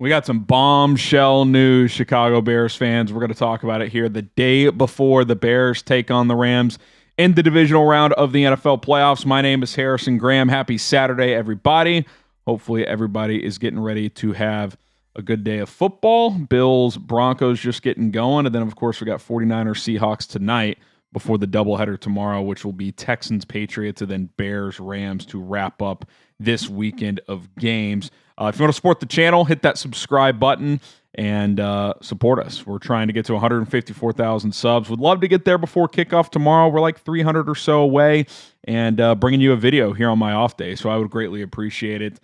We got some bombshell news, Chicago Bears fans. We're going to talk about it here the day before the Bears take on the Rams in the divisional round of the NFL playoffs. My name is Harrison Graham. Happy Saturday, everybody. Hopefully everybody is getting ready to have a good day of football. Bills, Broncos just getting going. And then, of course, we got 49ers, Seahawks tonight before the doubleheader tomorrow, which will be Texans, Patriots, and then Bears, Rams to wrap up this weekend of games. If you want to support the channel, hit that subscribe button and support us. We're trying to get to 154,000 subs. Would love to get there before kickoff tomorrow. We're like 300 or so away, and bringing you a video here on my off day, so I would greatly appreciate it.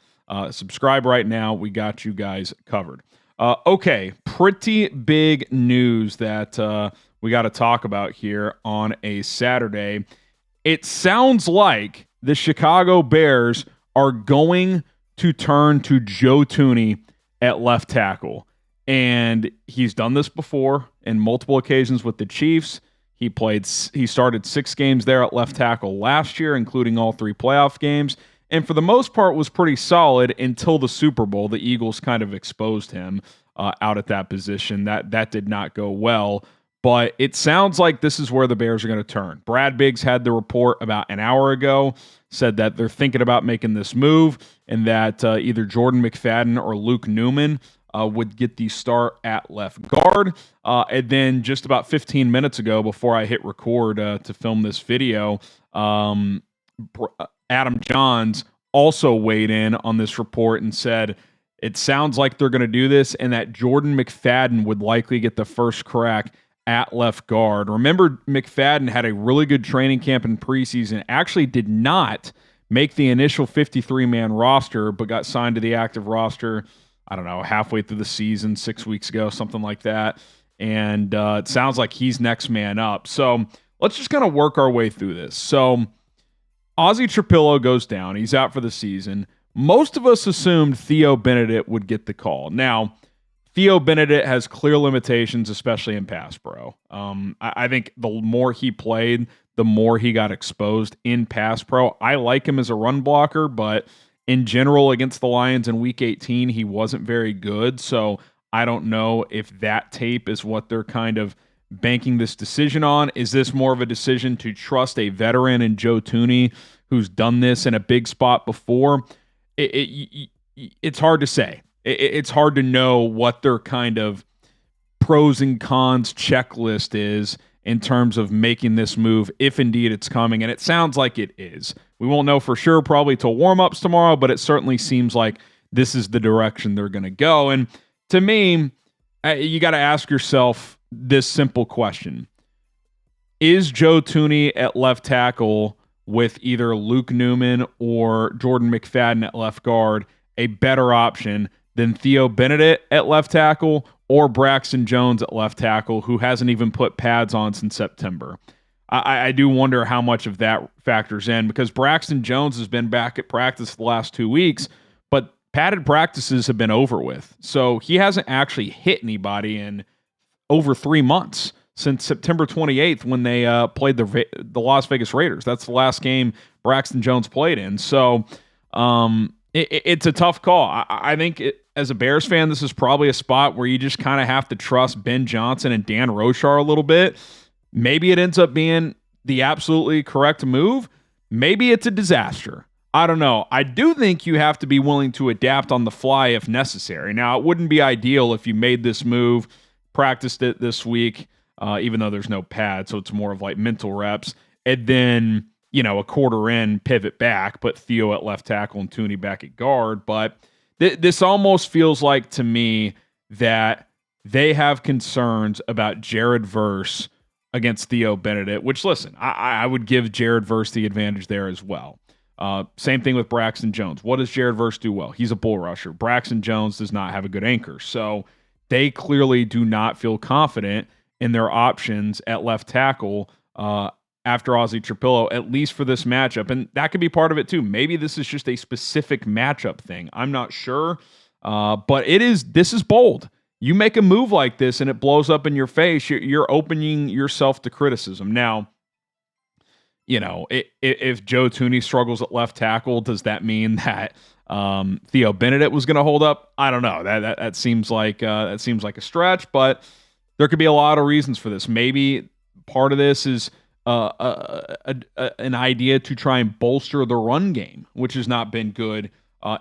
Subscribe right now. We got you guys covered. Okay, pretty big news that we got to talk about here on a Saturday. It sounds like the Chicago Bears are going to turn to Joe Thuney at left tackle. And he's done this before in multiple occasions with the Chiefs. He started 6 games there at left tackle last year, including all 3 playoff games. And for the most part was pretty solid until the Super Bowl. The Eagles kind of exposed him out at that position. That did not go well. But it sounds like this is where the Bears are going to turn. Brad Biggs had the report about an hour ago, said that they're thinking about making this move and that either Jordan McFadden or Luke Newman would get the start at left guard. And then just about 15 minutes ago, before I hit record to film this video, Adam Jahns also weighed in on this report and said it sounds like they're going to do this and that Jordan McFadden would likely get the first crack at left guard. Remember, McFadden had a really good training camp in preseason, actually did not make the initial 53-man roster, but got signed to the active roster, I don't know, halfway through the season, 6 weeks ago, something like that. And it sounds like he's next man up. So let's just kind of work our way through this. So Ozzy Trapilo goes down. He's out for the season. Most of us assumed Theo Benedict would get the call. Now, Theo Benedict has clear limitations, especially in pass pro. I think the more he played, the more he got exposed in pass pro. I like him as a run blocker, but in general against the Lions in Week 18, he wasn't very good. So I don't know if that tape is what they're kind of banking this decision on. Is this more of a decision to trust a veteran in Joe Thuney who's done this in a big spot before? It's hard to say. It's hard to know what their kind of pros and cons checklist is in terms of making this move, if indeed it's coming. And it sounds like it is. We won't know for sure probably till warm-ups tomorrow, but it certainly seems like this is the direction they're going to go. And to me, you got to ask yourself this simple question. Is Joe Thuney at left tackle with either Luke Newman or Jordan McFadden at left guard a better option than Theo Benedict at left tackle or Braxton Jones at left tackle, who hasn't even put pads on since September? I do wonder how much of that factors in, because Braxton Jones has been back at practice the last 2 weeks, but padded practices have been over with. So he hasn't actually hit anybody in over 3 months, since September 28th when they played the Las Vegas Raiders. That's the last game Braxton Jones played in. So it's a tough call. I think as a Bears fan, this is probably a spot where you just kind of have to trust Ben Johnson and Dan Rochar a little bit. Maybe it ends up being the absolutely correct move. Maybe it's a disaster. I don't know. I do think you have to be willing to adapt on the fly if necessary. Now, it wouldn't be ideal if you made this move, practiced it this week, even though there's no pad, so it's more of like mental reps, and then, a quarter in, pivot back, put Theo at left tackle and Thuney back at guard. But this almost feels like, to me, that they have concerns about Jared Verse against Theo Benedict, which, listen, I would give Jared Verse the advantage there as well. Same thing with Braxton Jones. What does Jared Verse do well? He's a bull rusher. Braxton Jones does not have a good anchor. So they clearly do not feel confident in their options at left tackle after Ozzy Trapilo, at least for this matchup. And that could be part of it too. Maybe this is just a specific matchup thing. I'm not sure. But this is bold. You make a move like this and it blows up in your face, you're opening yourself to criticism. Now, if Joe Thuney struggles at left tackle, does that mean that Theo Benedict was going to hold up? I don't know. That seems like a stretch, but there could be a lot of reasons for this. Maybe part of this is an idea to try and bolster the run game, which has not been good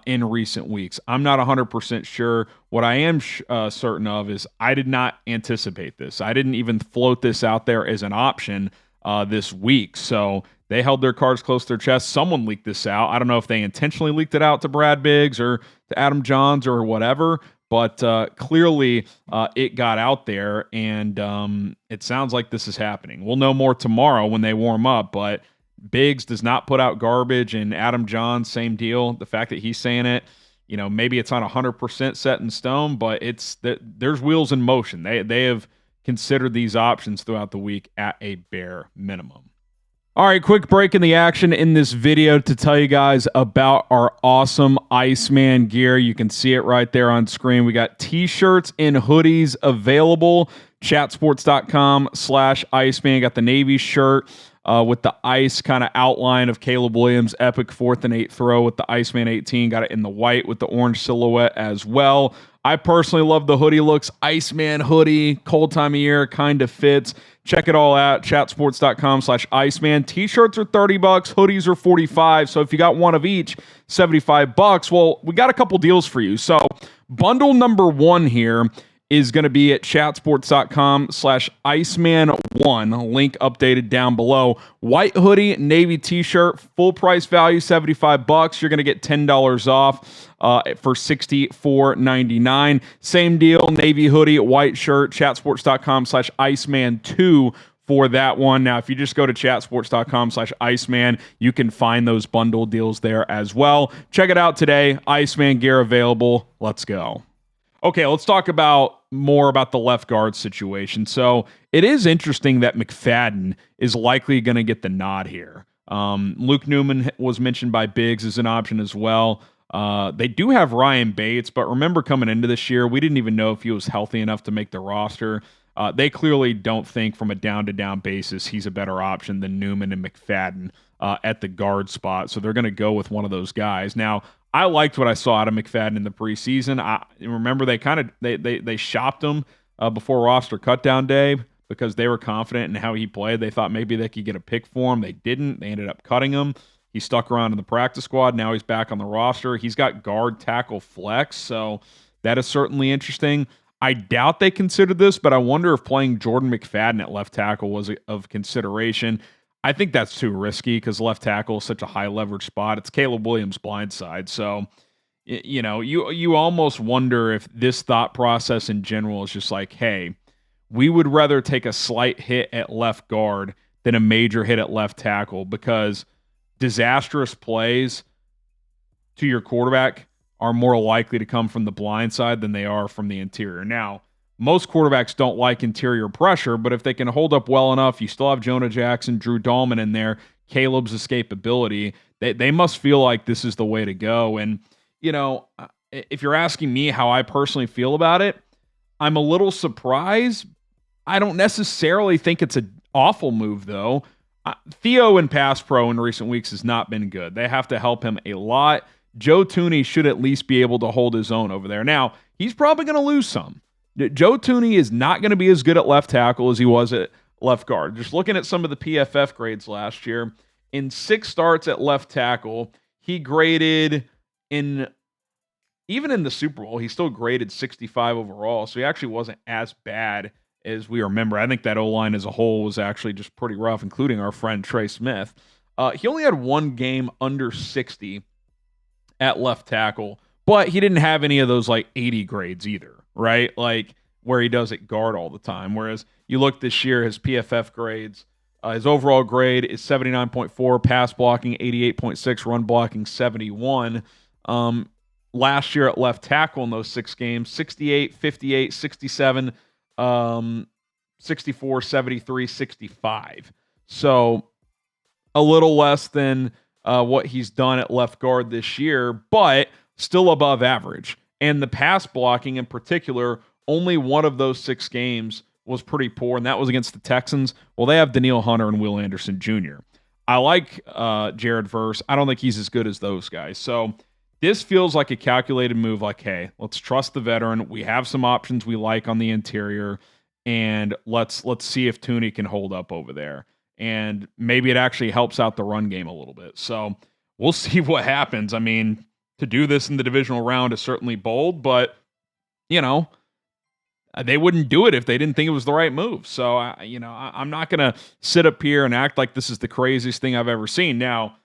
in recent weeks. I'm not 100% sure. What I am certain of is I did not anticipate this. I didn't even float this out there as an option this week. So they held their cards close to their chest. Someone leaked this out. I don't know if they intentionally leaked it out to Brad Biggs or to Adam Jahns or whatever, but clearly it got out there, and it sounds like this is happening. We'll know more tomorrow when they warm up, but Biggs does not put out garbage, and Adam Jahns, same deal. The fact that he's saying it, maybe it's on 100% set in stone, but there's wheels in motion. They have considered these options throughout the week at a bare minimum. All right, quick break in the action in this video to tell you guys about our awesome Iceman gear. You can see it right there on screen. We got t-shirts and hoodies available. Chatsports.com/Iceman. Got the Navy shirt with the ice kind of outline of Caleb Williams' epic 4th and 8 throw with the Iceman 18. Got it in the white with the orange silhouette as well. I personally love the hoodie looks. Iceman hoodie, cold time of year, kind of fits. Check it all out, chatsports.com/Iceman. T-shirts are $30, hoodies are $45. So if you got one of each, $75. Well, we got a couple deals for you. So bundle number 1 here is going to be at chatsports.com/Iceman1. Link updated down below. White hoodie, navy t-shirt, full price value, $75. You're going to get $10 off for $64.99. Same deal, navy hoodie, white shirt, chatsports.com/Iceman2 for that one. Now, if you just go to chatsports.com/Iceman, you can find those bundle deals there as well. Check it out today. Iceman gear available. Let's go. Okay, let's talk more about the left guard situation. So it is interesting that McFadden is likely going to get the nod here. Luke Newman was mentioned by Biggs as an option as well. They do have Ryan Bates, but remember coming into this year, we didn't even know if he was healthy enough to make the roster. They clearly don't think from a down-to-down basis he's a better option than Newman and McFadden at the guard spot. So they're going to go with one of those guys. Now, I liked what I saw out of McFadden in the preseason. I remember they shopped him before roster cutdown day because they were confident in how he played. They thought maybe they could get a pick for him. They didn't. They ended up cutting him. He stuck around in the practice squad. Now he's back on the roster. He's got guard, tackle, flex, so that is certainly interesting. I doubt they considered this, but I wonder if playing Jordan McFadden at left tackle was of consideration. I think that's too risky because left tackle is such a high leverage spot. It's Caleb Williams' blind side. So, you almost wonder if this thought process in general is just like, hey, we would rather take a slight hit at left guard than a major hit at left tackle because disastrous plays to your quarterback are more likely to come from the blind side than they are from the interior. Now, most quarterbacks don't like interior pressure, but if they can hold up well enough, you still have Jonah Jackson, Drew Dahlman in there, Caleb's escapability. They must feel like this is the way to go. And, if you're asking me how I personally feel about it, I'm a little surprised. I don't necessarily think it's an awful move, though. Theo in pass pro in recent weeks has not been good. They have to help him a lot. Joe Thuney should at least be able to hold his own over there. Now, he's probably going to lose some. Joe Thuney is not going to be as good at left tackle as he was at left guard. Just looking at some of the PFF grades last year, in 6 starts at left tackle, he graded even in the Super Bowl, he still graded 65 overall, so he actually wasn't as bad as we remember. I think that O-line as a whole was actually just pretty rough, including our friend Trey Smith. He only had 1 game under 60 at left tackle, but he didn't have any of those 80 grades either, right? Where he does at guard all the time. Whereas you look this year, his PFF grades, his overall grade is 79.4, pass blocking 88.6, run blocking 71. Last year at left tackle in those 6 games, 68, 58, 67, 64, 73, 65. So a little less than what he's done at left guard this year, but still above average. And the pass blocking in particular, only one of those 6 games was pretty poor, and that was against the Texans. Well, they have Danielle Hunter and Will Anderson Jr. I like Jared Verse. I don't think he's as good as those guys. So this feels like a calculated move. Like, hey, let's trust the veteran. We have some options we like on the interior, and let's see if Tuni can hold up over there. And maybe it actually helps out the run game a little bit. So we'll see what happens. I mean, to do this in the divisional round is certainly bold, but you know, they wouldn't do it if they didn't think it was the right move. So, I'm not going to sit up here and act like this is the craziest thing I've ever seen. Now,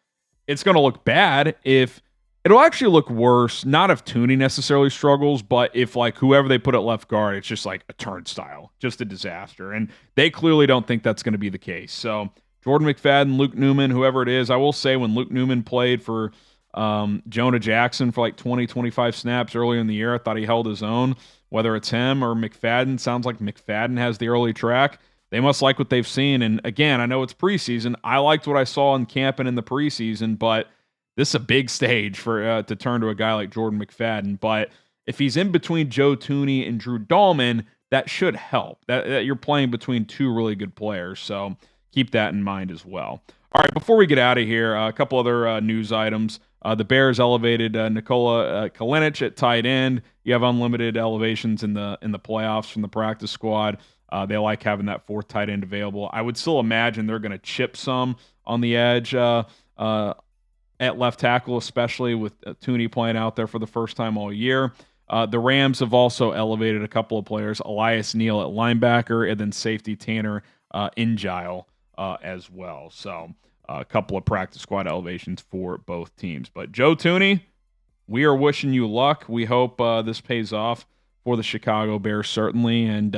it's going to look bad if it'll actually look worse, not if Thuney necessarily struggles, but if like whoever they put at left guard, it's just like a turnstile, just a disaster. And they clearly don't think that's going to be the case. So, Jordan McFadden, Luke Newman, whoever it is, I will say when Luke Newman played for Jonah Jackson for like 20, 25 snaps earlier in the year, I thought he held his own. Whether it's him or McFadden, sounds like McFadden has the early track. They must like what they've seen. And again, I know it's preseason. I liked what I saw in camp and in the preseason, but this is a big stage for to turn to a guy like Jordan McFadden. But if he's in between Joe Thuney and Drew Dahlman, that should help. That you're playing between two really good players. So keep that in mind as well. All right, before we get out of here, a couple other news items. The Bears elevated Nikola Kalinic at tight end. You have unlimited elevations in the playoffs from the practice squad. They like having that fourth tight end available. I would still imagine they're going to chip some on the edge at left tackle, especially with Tuni playing out there for the first time all year. The Rams have also elevated a couple of players, Elias Neal at linebacker, and then safety Tanner Ingile as well. So a couple of practice squad elevations for both teams. But Joe Thuney, we are wishing you luck. We hope this pays off for the Chicago Bears, certainly. And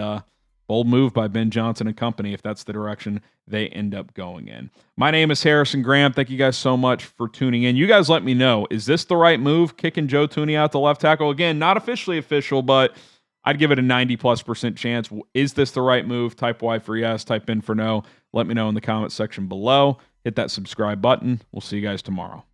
bold move by Ben Johnson and company if that's the direction they end up going in. My name is Harrison Graham. Thank you guys so much for tuning in. You guys let me know, is this the right move, kicking Joe Thuney out to left tackle? Again, not officially official, but I'd give it a 90+% chance. Is this the right move? Type Y for yes, type in for no. Let me know in the comment section below. Hit that subscribe button. We'll see you guys tomorrow.